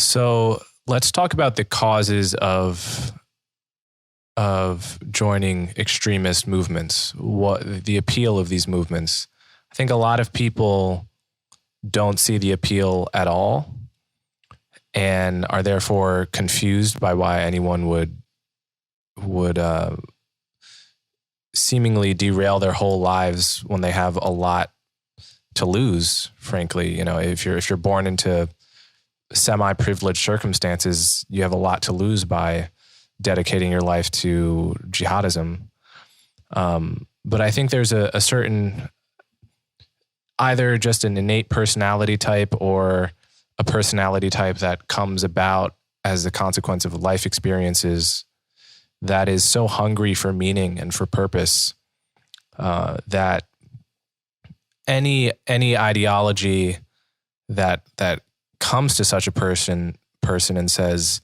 So let's talk about the causes of joining extremist movements. What the appeal of these movements? I think a lot of people don't see the appeal at all, and are therefore confused by why anyone would seemingly derail their whole lives when they have a lot to lose. Frankly, if you're born into semi-privileged circumstances, you have a lot to lose by dedicating your life to jihadism. But I think there's a certain, either just an innate personality type or a personality type that comes about as a consequence of life experiences that is so hungry for meaning and for purpose, that any ideology that comes to such a person and says,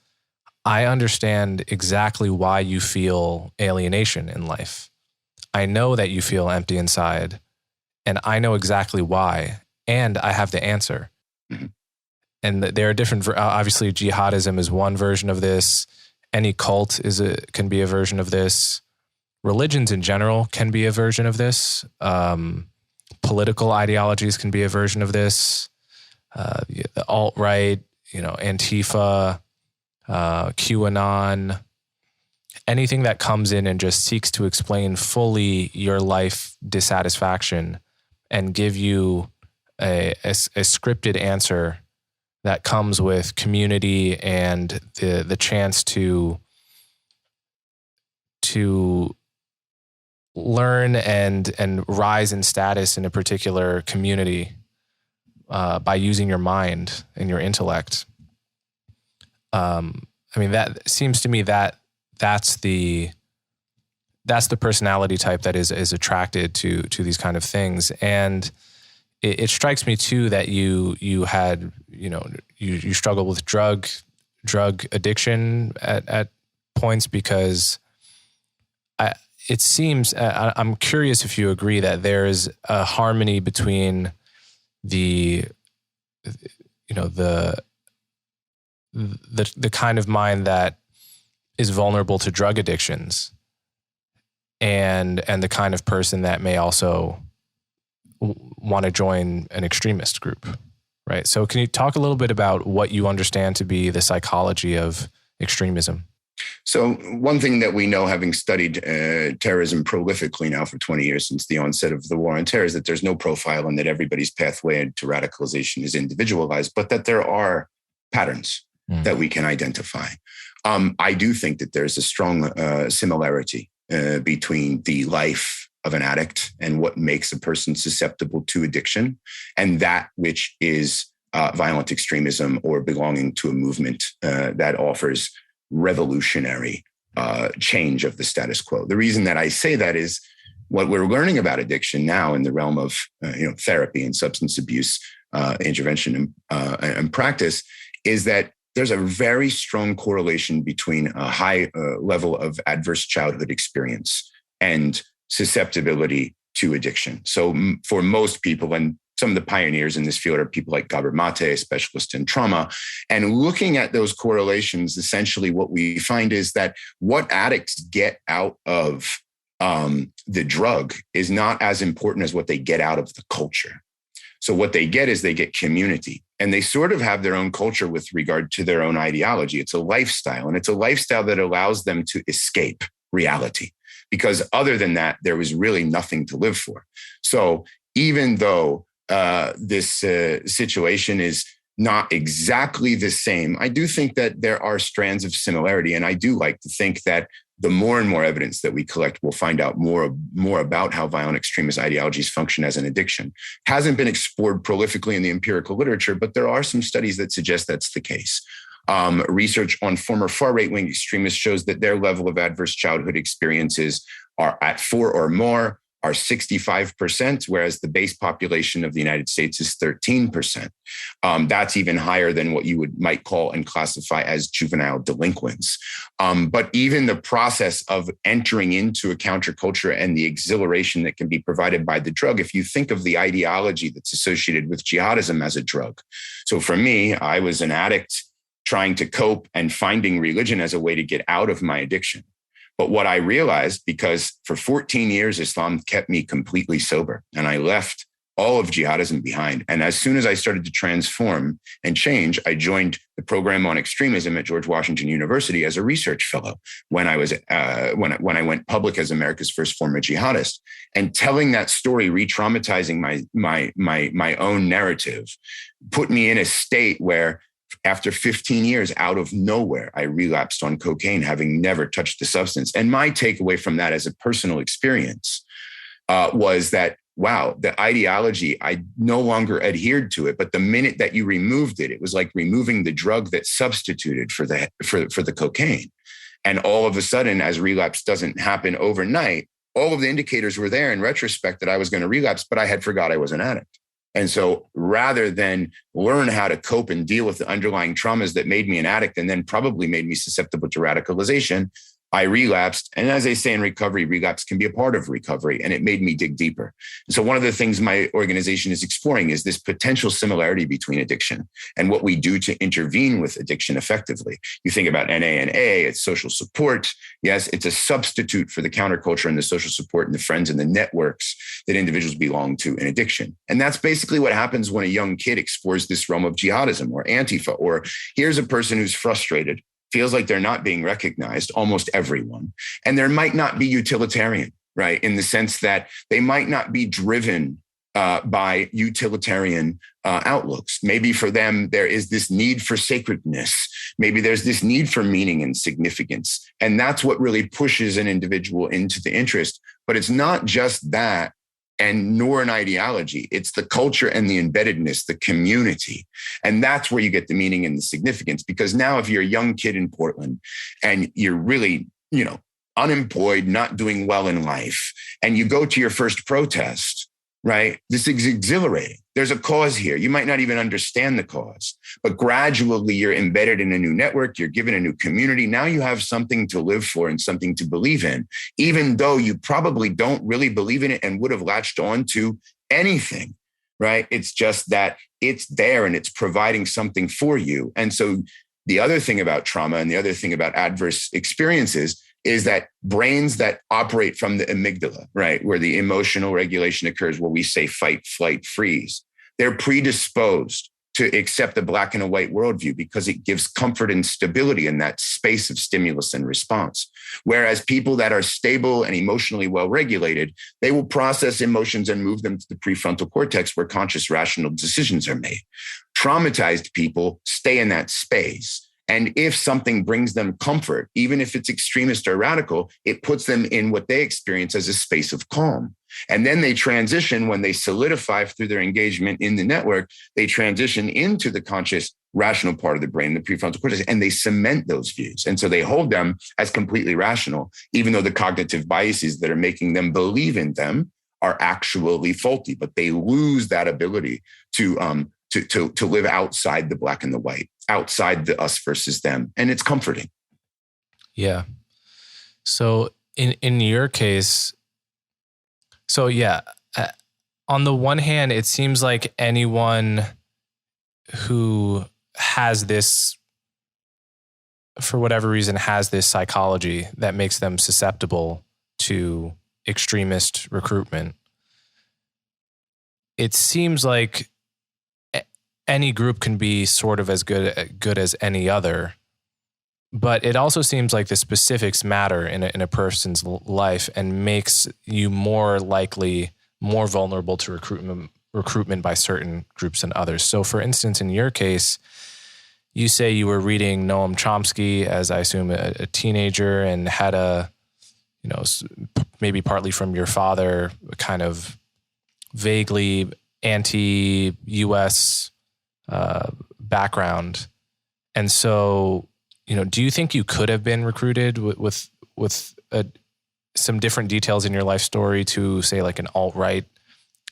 I understand exactly why you feel alienation in life. I know that you feel empty inside, and I know exactly why, and I have the answer. Mm-hmm. And there are different, obviously jihadism is one version of this. Any cult can be a version of this. Religions in general can be a version of this. Political ideologies can be a version of this. The alt-right, Antifa, QAnon, anything that comes in and just seeks to explain fully your life dissatisfaction and give you a scripted answer that comes with community and the chance to learn and rise in status in a particular community by using your mind and your intellect. That seems to me that's the personality type that is attracted to these kind of things. And it strikes me too that you had, you struggled with drug addiction at points, because it seems, I'm curious if you agree that there is a harmony between the kind of mind that is vulnerable to drug addictions and the kind of person that may also want to join an extremist group, right? So can you talk a little bit about what you understand to be the psychology of extremism? So one thing that we know, having studied terrorism prolifically now for 20 years since the onset of the war on terror, is that there's no profile and that everybody's pathway to radicalization is individualized, but that there are patterns that we can identify. I do think that there's a strong similarity between the life of an addict and what makes a person susceptible to addiction, and that which is violent extremism or belonging to a movement that offers revolutionary change of the status quo. The reason that I say that is what we're learning about addiction now in the realm of therapy and substance abuse intervention and practice is that there's a very strong correlation between a high level of adverse childhood experience and susceptibility to addiction. So for most people, and some of the pioneers in this field are people like Gabor Mate, a specialist in trauma, and looking at those correlations, essentially what we find is that what addicts get out of the drug is not as important as what they get out of the culture. So what they get is they get community, and they sort of have their own culture with regard to their own ideology. It's a lifestyle, and it's a lifestyle that allows them to escape reality, because other than that, there was really nothing to live for. So even though this situation is not exactly the same, I do think that there are strands of similarity. And I do like to think that the more and more evidence that we collect, we'll find out more about how violent extremist ideologies function as an addiction. Hasn't been explored prolifically in the empirical literature, but there are some studies that suggest that's the case. Research on former far right-wing extremists shows that their level of adverse childhood experiences are at 4 or more, are 65%, whereas the base population of the United States is 13%. That's even higher than what you might call and classify as juvenile delinquents. But even the process of entering into a counterculture and the exhilaration that can be provided by the drug, if you think of the ideology that's associated with jihadism as a drug. So for me, I was an addict trying to cope and finding religion as a way to get out of my addiction. But what I realized, because for 14 years, Islam kept me completely sober, and I left all of jihadism behind. And as soon as I started to transform and change, I joined the program on extremism at George Washington University as a research fellow when I was when I went public as America's first former jihadist. And telling that story, re-traumatizing my own narrative, put me in a state where after 15 years, out of nowhere, I relapsed on cocaine, having never touched the substance. And my takeaway from that as a personal experience was that, wow, the ideology, I no longer adhered to it. But the minute that you removed it, it was like removing the drug that substituted for the cocaine. And all of a sudden, as relapse doesn't happen overnight, all of the indicators were there in retrospect that I was going to relapse, but I had forgot I was an addict. And so rather than learn how to cope and deal with the underlying traumas that made me an addict and then probably made me susceptible to radicalization, I relapsed. And as they say in recovery, relapse can be a part of recovery. And it made me dig deeper. And so one of the things my organization is exploring is this potential similarity between addiction and what we do to intervene with addiction effectively. You think about NA, it's social support. Yes, it's a substitute for the counterculture and the social support and the friends and the networks that individuals belong to in addiction. And that's basically what happens when a young kid explores this realm of jihadism or Antifa, or here's a person who's frustrated, feels like they're not being recognized, almost everyone. And there might not be utilitarian, right? In the sense that they might not be driven by utilitarian outlooks. Maybe for them, there is this need for sacredness. Maybe there's this need for meaning and significance. And that's what really pushes an individual into the interest. But it's not just that, and nor an ideology. It's the culture and the embeddedness, the community. And that's where you get the meaning and the significance. Because now if you're a young kid in Portland and you're really, unemployed, not doing well in life, and you go to your first protest, right? This is exhilarating. There's a cause here. You might not even understand the cause, but gradually you're embedded in a new network. You're given a new community. Now you have something to live for and something to believe in, even though you probably don't really believe in it and would have latched on to anything, right? It's just that it's there and it's providing something for you. And so the other thing about trauma and the other thing about adverse experiences is that brains that operate from the amygdala, right, where the emotional regulation occurs, where we say fight, flight, freeze, they're predisposed to accept the black and a white worldview because it gives comfort and stability in that space of stimulus and response. Whereas people that are stable and emotionally well-regulated, they will process emotions and move them to the prefrontal cortex where conscious, rational decisions are made. Traumatized people stay in that space. And if something brings them comfort, even if it's extremist or radical, it puts them in what they experience as a space of calm. And then they transition, when they solidify through their engagement in the network, they transition into the conscious, rational part of the brain, the prefrontal cortex, and they cement those views. And so they hold them as completely rational, even though the cognitive biases that are making them believe in them are actually faulty, but they lose that ability to live outside the black and the white, outside the us versus them. And it's comforting. Yeah. So in your case, on the one hand, it seems like anyone who has this, for whatever reason, has this psychology that makes them susceptible to extremist recruitment. It seems like any group can be sort of as good as any other, but it also seems like the specifics matter in a person's life and makes you more likely, more vulnerable to recruitment by certain groups than others. So, for instance, in your case, you say you were reading Noam Chomsky as, I assume, a teenager, and had maybe partly from your father, kind of vaguely anti-U.S. Background. And so, do you think you could have been recruited with some different details in your life story to, say, like an alt-right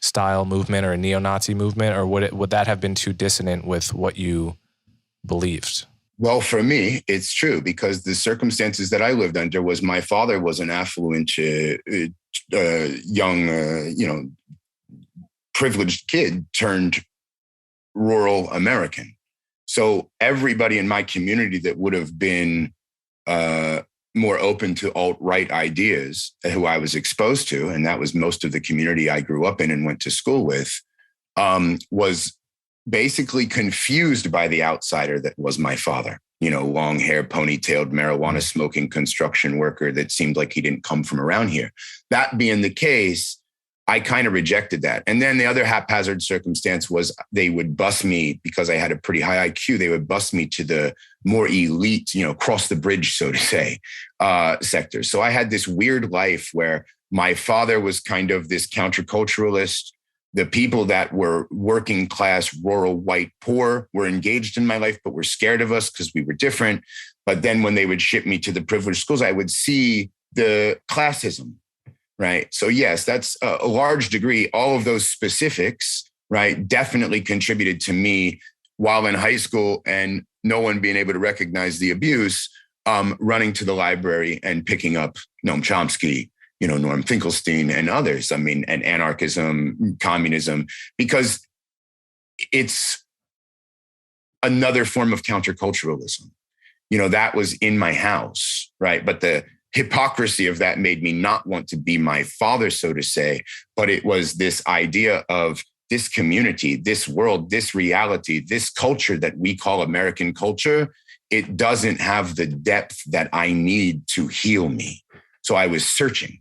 style movement or a neo-Nazi movement, or would that have been too dissonant with what you believed? Well, for me, it's true, because the circumstances that I lived under was my father was an affluent, young, privileged kid turned rural American. So everybody in my community that would have been more open to alt-right ideas, who I was exposed to, and that was most of the community I grew up in and went to school with, was basically confused by the outsider that was my father. Long hair, ponytailed, marijuana smoking construction worker that seemed like he didn't come from around here. That being the case, I kind of rejected that. And then the other haphazard circumstance was they would bus me, because I had a pretty high IQ, they would bus me to the more elite, cross the bridge, so to say, sectors. So I had this weird life where my father was kind of this counterculturalist. The people that were working class, rural, white, poor were engaged in my life, but were scared of us because we were different. But then when they would ship me to the privileged schools, I would see the classism, right? So yes, that's a large degree. All of those specifics, right, definitely contributed to me while in high school and no one being able to recognize the abuse, running to the library and picking up Noam Chomsky, Norm Finkelstein and others. I mean, and anarchism, communism, because it's another form of counterculturalism. That was in my house, right? But the hypocrisy of that made me not want to be my father, so to say. But it was this idea of this community, this world, this reality, this culture that we call American culture. It doesn't have the depth that I need to heal me. So I was searching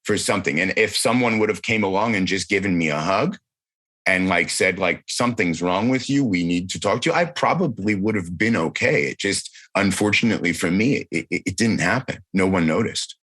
for something. And if someone would have came along and just given me a hug and said, something's wrong with you, we need to talk to you, I probably would have been okay. It just, unfortunately for me, it didn't happen. No one noticed.